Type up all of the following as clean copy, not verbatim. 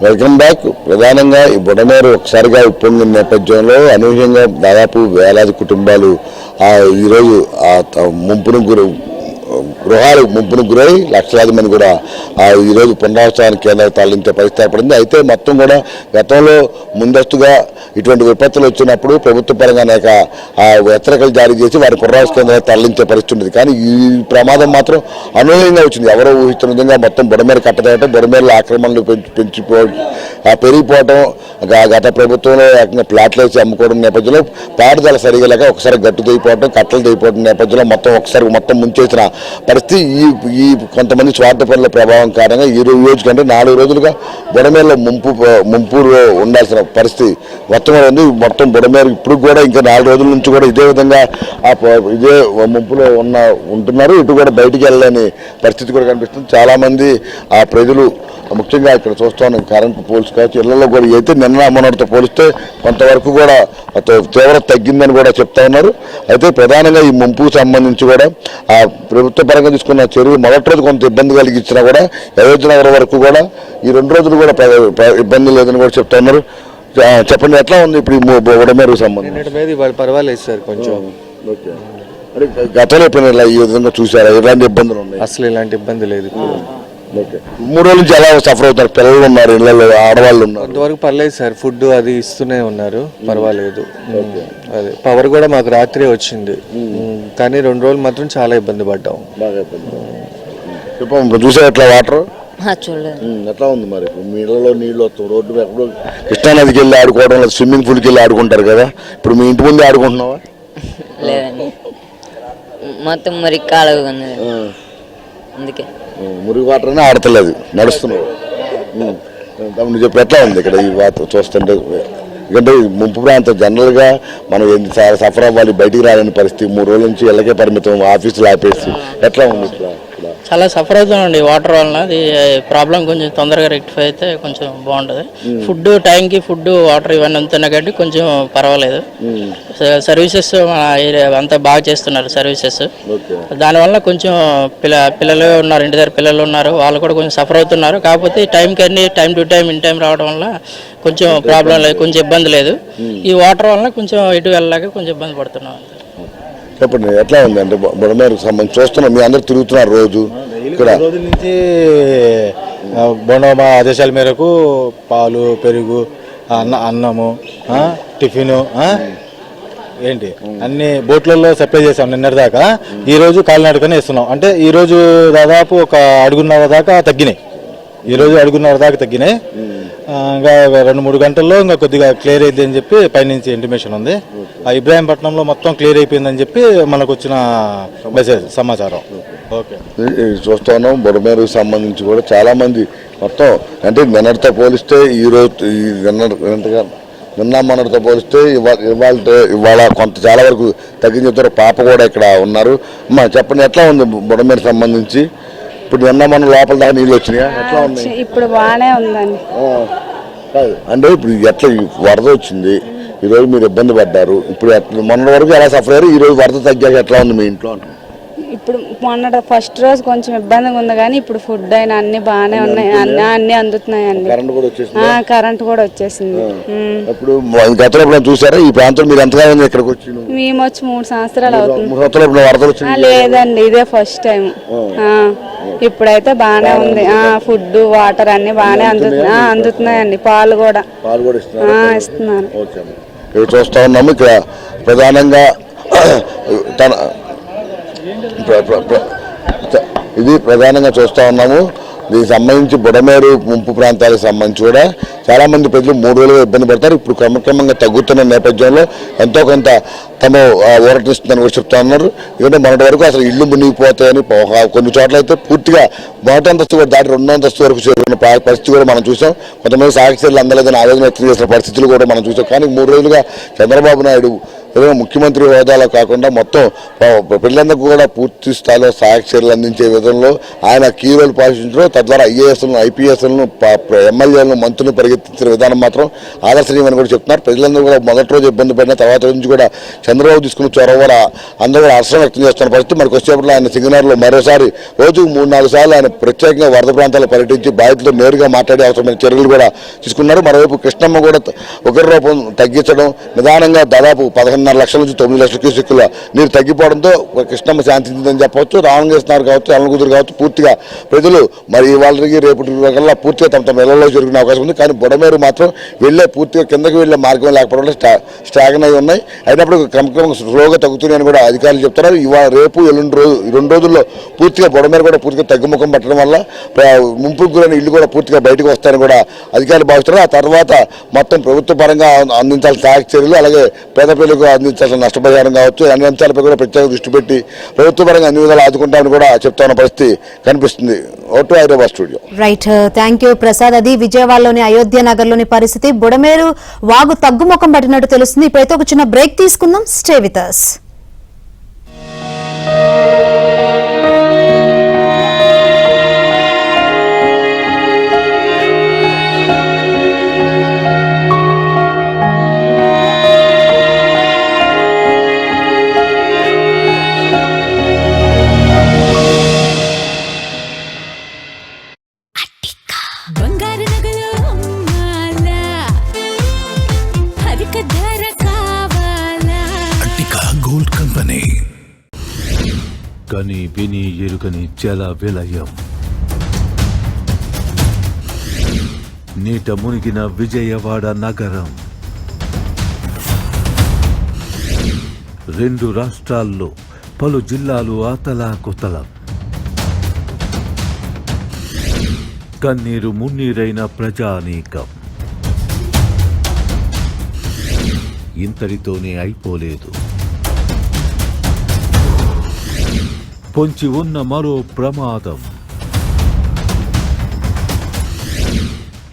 Welcome back. ప్రధానంగా ఈ బుడమేరు ఒకసారిగా ఉప్పొంగిన నేపథ్యంలో అనూహ్యంగా దాదాపు వేలాది కుటుంబాలు ఈరోజు గృహాలు ముంపును గురై లక్షలాది మంది కూడా ఈరోజు పునరావాసానికి కేంద్రాలు తరలించే పరిస్థితి ఏర్పడింది. అయితే మొత్తం కూడా గతంలో ముందస్తుగా ఇటువంటి విపత్తులు వచ్చినప్పుడు ప్రభుత్వ పరంగా అనేక హెచ్చరికలు జారీ చేసి వారి పునరావాస కేంద్రాలు తరలించే పరిస్థితి ఉంది. కానీ ఈ ప్రమాదం మాత్రం అనూహ్యంగా వచ్చింది. ఎవరో ఊహిస్తున్న విధంగా మొత్తం బుడమేరు కట్టదటం, బుడమేరులో ఆక్రమణలు పెరిగిపోవడం, గత ప్రభుత్వంలో ఏకంగా ప్లాట్లు వేసి అమ్ముకోవడం నేపథ్యంలో పారుదల సరిగా లేక ఒకసారి గట్టు తెగిపోవడం, కట్టలు తెగిపోవడం నేపథ్యంలో మొత్తం ముంచేసిన పరిస్థితి. ఈ కొంతమంది స్వార్థపరుల ప్రభావం కారణంగా ఈ రోజు కంటే 4 రోజులుగా బుడమేరులో ముంపు ఉండాల్సిన పరిస్థితి మొత్తం ఉంది. మొత్తం బుడమేరు ఇప్పుడు కూడా ఇంకా 4 రోజుల నుంచి కూడా ఇదే విధంగా ఇదే ముంపులో ఉంటున్నారు. ఇటు కూడా బయటికి వెళ్ళలేని పరిస్థితి కూడా కనిపిస్తుంది. చాలామంది ప్రజలు ముఖ్యంగా ఇక్కడ చూస్తాను కరెంటు పోల్స్ కావచ్చు, ఇళ్లలో కూడా అయితే నిన్న మొన్నటితో పోలిస్తే కొంతవరకు కూడా తీవ్రత తగ్గిందని కూడా చెప్తా ఉన్నారు. అయితే ప్రధానంగా ఈ ముంపుకు సంబంధించి కూడా ప్రభుత్వ పరంగా తీసుకున్న చర్యలు మొదటి రోజు కొంత ఇబ్బంది కలిగించినా కూడా అయోధ్య నగరం వరకు కూడా ఈ 2 రోజులు కూడా ఇబ్బంది లేదని కూడా చెప్తా ఉన్నారు. చెప్పండి, ఎట్లా ఉంది ఇప్పుడు ఈ బుడమేరుకు సంబంధించి? పర్వాలేదు సార్, కొంచెం గతంలో ఎప్పుడైనా ఈ విధంగా చూసారా? ఎలాంటి ఇబ్బందులు ఉన్నాయి? అసలు ఇలాంటి ఇబ్బంది లేదు. 3 రోజుల నుంచి ఎలా సఫర్ అవుతారు? పిల్లలు ఉన్నారు, ఇళ్ళలో ఆడవాళ్ళు ఉన్నారు. అంతవరకు పర్లేదు సార్, ఫుడ్ అది ఇస్తూనే ఉన్నారు, పర్వాలేదు. అదే పవర్ కూడా మాకు రాత్రి వచ్చింది, కానీ 2 రోజులు మాత్రం చాలా ఇబ్బంది పడ్డాం. చూసా ఎట్లా వాటర్ చూడలేదు. ఎట్లా ఉంది మరి? మీ ఇళ్ళలో నీళ్ళు వస్తాం, రోడ్డు ఎప్పుడు కృష్ణానదికి వెళ్ళి ఆడుకోవడం, స్విమ్మింగ్ పూల్కి వెళ్ళి ఆడుకుంటారు కదా, ఇప్పుడు మీ ఇంటి ముందే ఆడుకుంటున్నావా? లేదండి, మొత్తం మరి కాలుగా ఉంది, అందుకే మురుగు వాటర్ అనే ఆడతలేదు, నడుస్తున్నావు. నువ్వు చెప్పి ఎట్లా ఉంది ఇక్కడ ఈ వాటర్ చూస్తుంటే? ఎందుకంటే ముంపు ప్రాంతం జనరల్గా మనం చాలా సఫర్ అవ్వాలి, బయటికి రాలేని పరిస్థితి, 3 రోజుల నుంచి ఇళ్ళకే పరిమితం, ఆఫీసులు ఆపేసి ఎట్లా ఉంది? చాలా సఫర్ అవుతామండి వాటర్ వలన. అది ప్రాబ్లం కొంచెం తొందరగా రెక్టిఫై అయితే కొంచెం బాగుంటుంది. ఫుడ్ టైంకి ఫుడ్ వాటర్ ఇవన్నీ అంతున్నాయి కాబట్టి కొంచెం పర్వాలేదు. సర్వీసెస్ మన ఏరియా అంతా బాగా చేస్తున్నారు సర్వీసెస్. దానివల్ల కొంచెం పిల్లలు ఉన్నారు, ఇంటి దగ్గర పిల్లలు ఉన్నారు, వాళ్ళు కూడా కొంచెం సఫర్ అవుతున్నారు. కాకపోతే టైంకి అన్ని time to time in time రావడం వల్ల కొంచెం ప్రాబ్లం లేదు, కొంచెం ఇబ్బంది లేదు. ఈ వాటర్ వల్ల కొంచెం ఇటు వెళ్ళాక కొంచెం ఇబ్బంది పడుతున్నాం. చెప్పండి, ఎట్లా ఉంది అంటే బుడమేరుకు సంబంధించి చూస్తున్నాం, మీ అందరు తిరుగుతున్నారు రోజు ఇక్కడ. రోజుల నుంచి బోండమ్మ ఆదేశాల మేరకు పాలు, పెరుగు, అన్నము, టిఫిను ఏంటి అన్ని బోట్లలో సప్లై చేసాం నిన్నటిదాకా. ఈరోజు కాలినడకనే ఇస్తున్నాం. అంటే ఈరోజు దాదాపు ఒక 1.5 దాకా తగ్గినాయి. ఈరోజు 1.5 దాకా తగ్గినాయి. ఇంకా 2-3 గంటల్లో ఇంకా కొద్దిగా క్లియర్ అయింది అని చెప్పి పైనుంచి ఇంటిమేషన్ ఉంది. ఇబ్రాహీంపట్నంలో మొత్తం క్లియర్ అయిపోయిందని చెప్పి మనకు వచ్చిన మెసేజ్ సమాచారం. ఓకే, చూస్తా ఉన్నాం. బుడమేరుకు సంబంధించి కూడా చాలా మంది మొత్తం అంటే నిన్నటితో పోలిస్తే ఈరోజు నిన్న మొన్నటితో పోలిస్తే ఇవాళ కొంత చాలా వరకు తగ్గించారు. పాప కూడా ఇక్కడ ఉన్నారు. అమ్మా చెప్పండి, ఎట్లా ఉంది బుడమేరు సంబంధించి? ఇప్పుడు నిన్న మన లోపల దాకా నీళ్ళు వచ్చినాయా? ఎట్లా ఉన్నాయి? ఇప్పుడు బాగానే ఉందండి. అంటే ఇప్పుడు ఎట్లా వరద వచ్చింది, ఈరోజు మీరు ఇబ్బంది పడ్డారు, ఇప్పుడు మొన్న వరకు ఎలా సఫర్ అయ్యారు, ఈరోజు వరద తగ్గాక ఎట్లా ఉంది మీ ఇంట్లో? ఇప్పుడు మొన్న ఫస్ట్ రోజు కొంచెం ఇబ్బందిగా ఉంది, కానీ ఇప్పుడు ఫుడ్ అయినా అన్ని బాగానే ఉన్నాయి, అన్ని అందుతున్నాయండి. కరెంట్ కూడా వచ్చేసింది. ఇప్పుడు గతంలో చూసారా ఈ ప్రాంతం? మీరు ఎంతగా ఉంది ఇక్కడికి వచ్చి? మేము వచ్చి 3 సంవత్సరాలు అవుతుంది. వరదలు వచ్చి లేదండి, ఇదే ఫస్ట్ టైం. ఇప్పుడైతే బాగానే ఉంది. ఫుడ్, వాటర్ అన్ని బాగానే అందుతున్నాయండి. పాలు కూడా ఇస్తున్నారు. చూస్తా ఉన్నాము ఇక్కడ ప్రధానంగా ఇది ప్రధానంగా చూస్తూ ఉన్నాము. దీనికి సంబంధించి బుడమేరు ముంపు ప్రాంతాలకు సంబంధించి కూడా చాలామంది ప్రజలు 3 రోజులుగా ఇబ్బంది పడతారు. ఇప్పుడు క్రమక్రమంగా తగ్గుతున్న నేపథ్యంలో ఎంతో కొంత తమ ఊరటిస్తుందని కూడా చెప్తా ఉన్నారు. ఎందుకంటే మొన్నటి వరకు అసలు ఇళ్ళు మునిగిపోతాయని, కొన్ని చోట్ల అయితే పూర్తిగా మొదటి అంతస్తు కూడా దాటి 2వ అంతస్తు వరకు చేరుకున్న పరిస్థితి కూడా మనం చూసాం. కొంతమంది సాక్షులు అందలేదని ఆవేదన వ్యక్తం చేసిన పరిస్థితులు కూడా మనం చూసాం. కానీ 3 రోజులుగా చంద్రబాబు నాయుడు ఏదైనా ముఖ్యమంత్రి హోదాలో కాకుండా మొత్తం పిల్లలందరికీ కూడా పూర్తి స్థాయిలో సహాయక చర్యలు అందించే విధంలో ఆయన కీ రోల్ పోషించడం, తద్వారా ఐఏఎస్లను, ఐపీఎస్లను, ఎమ్మెల్యేలను, మంత్రులను పరిగెత్తించిన విధానం మాత్రం ఆదర్శనీయమని కూడా చెప్తున్నారు. ప్రజలందరూ కూడా మొదటి రోజు ఇబ్బంది పడిన తర్వాత నుంచి కూడా చంద్రబాబు తీసుకున్న చొరవ వల్ల అందరూ కూడా హర్షం వ్యక్తం చేస్తున్న పరిస్థితి. మనకు వచ్చేపట్లో ఆయన సింగనగర్లో మరోసారి రోజుకు 3-4 సార్లు ఆయన ప్రత్యేకంగా వరద ప్రాంతాల్లో పర్యటించి బాధితులతో నేరుగా మాట్లాడే అవసరమైన చర్యలు కూడా తీసుకున్నారు. మరోవైపు కృష్ణమ్మ కూడా ఉగ్ర రూపం తగ్గించడం, నిదానంగా దాదాపు 11.5 లక్షల నుంచి 9 లక్షల క్యూసెక్కుల నీరు తగ్గిపోవడంతో కృష్ణమ్మ శాంతించిందని చెప్పవచ్చు. రామకృష్ణారు కావచ్చు, అల్లగుదురు కావచ్చు, పూర్తిగా ప్రజలు మరి వాళ్ళకి రేపటి కల్లా పూర్తిగా తమ ఇళ్లలో జరిగిన అవకాశం ఉంది. కానీ బుడమేరు మాత్రం పూర్తిగా కిందకి వెళ్లే మార్గం లేకపోవడం స్టాగ్న్ అయి ఉన్నాయి. అయినప్పుడు క్రమక్రమంగా స్లోగా తగ్గుతున్నాయని కూడా అధికారులు చెప్తున్నారు. ఇవాళ రేపు ఎల్లుండి రోజు 2 రోజుల్లో పూర్తిగా బుడమేరు కూడా పూర్తిగా తగ్గుముఖం పట్టడం వల్ల ముంపుకు గురైన ఇళ్లు కూడా పూర్తిగా బయటకు వస్తాయని కూడా అధికారులు భావిస్తున్నారు. ఆ తర్వాత మొత్తం ప్రభుత్వ పరంగా అందించాల్సిన సహాయక చర్యలు, అలాగే పేద ప్రజలకు అందించాల్సిన నష్టపరిహారం కావచ్చు, అన్ని అంశాలపై కూడా ప్రత్యేక దృష్టి పెట్టి ప్రభుత్వ పరంగా అన్ని విధాలు ఆదుకుంటామని కూడా చెప్తున్న పరిస్థితి కనిపిస్తుంది. Vote Hyderabad studio. Right, thank you Prasad. అది విజయవాడలోని అయోధ్య నగర్ లోని పరిస్థితి. బుడమేరు వాగు తగ్గుముఖం పట్టినట్టు తెలుస్తుంది. ఇప్పుడైతే ఒక చిన్న బ్రేక్ తీసుకుందాం. Stay with us. Gold company కని విని ఎరుకని జల విలయం, నీట మునిగిన విజయవాడ నగరం, 2 రాష్ట్రాల్లో పలు జిల్లాలు అతలాకుతలం, కన్నీరు మున్నీరైన ప్రజానీకం. ఇంతటితోనే అయిపోలేదు. పొంచి ఉన్న మరో ప్రమాదం.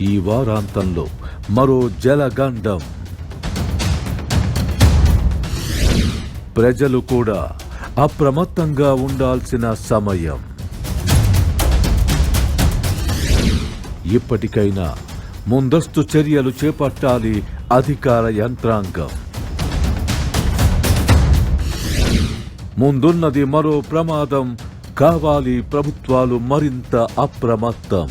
ఈ వారాంతంలో మరో జలగండం. ప్రజలు కూడా అప్రమత్తంగా ఉండాల్సిన సమయం. ఇప్పటికైనా ముందస్తు చర్యలు చేపట్టాలి అధికార యంత్రాంగం. ముందున్నది మరో ప్రమాదం. కావాలి ప్రభుత్వాలు మరింత అప్రమత్తం.